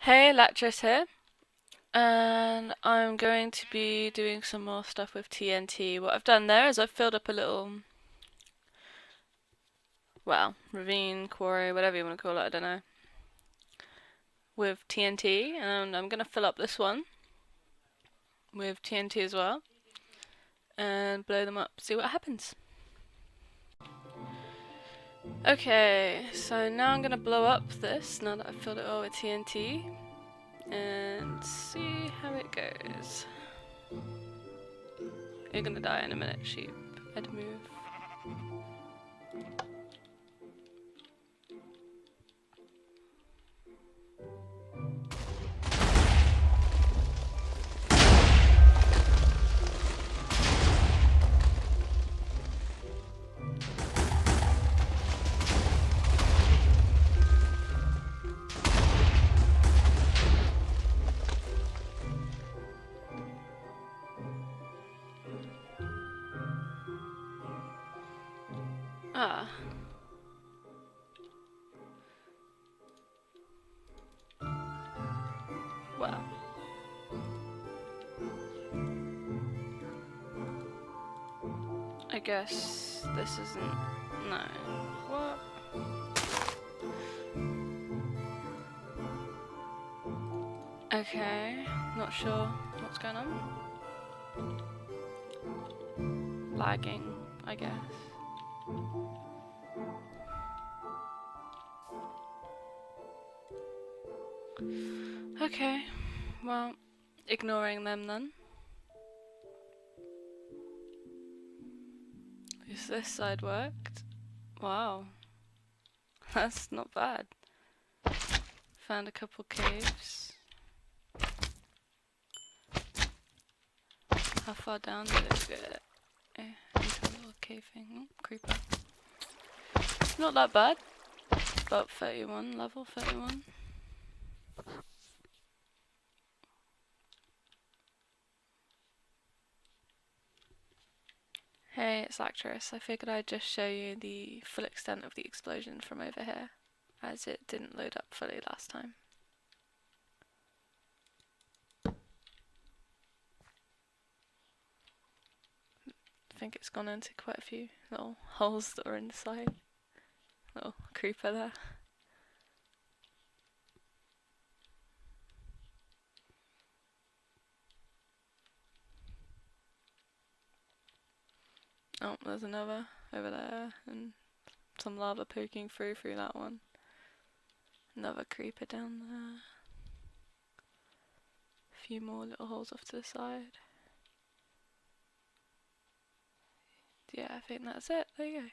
Hey, Latris here, and I'm going to be doing some more stuff with TNT. What I've done there is I've filled up a little, well, ravine, quarry, whatever you want to call it, I don't know, with TNT, and I'm going to fill up this one with TNT as well, and blow them up, see what happens. Okay, so now I'm going to blow up this, now that I've filled it all with TNT, and see how it goes. You're gonna die in a minute, sheep. I'd move. Ah. Well. I guess this isn't... No. What? Okay. Not sure what's going on. Lagging, I guess. Okay. Well, ignoring them then. At least this side worked. Wow. That's not bad. Found a couple caves. How far down did it get? Into a little cave thing. Oh, creeper. Not that bad. About 31, level 31. Hey, it's Actress. I figured I'd just show you the full extent of the explosion from over here, as it didn't load up fully last time. I think it's gone into quite a few little holes that are inside. Little creeper there. Oh, there's another over there, and some lava poking through that one. Another creeper down there. A few more little holes off to the side. Yeah, I think that's it. There you go.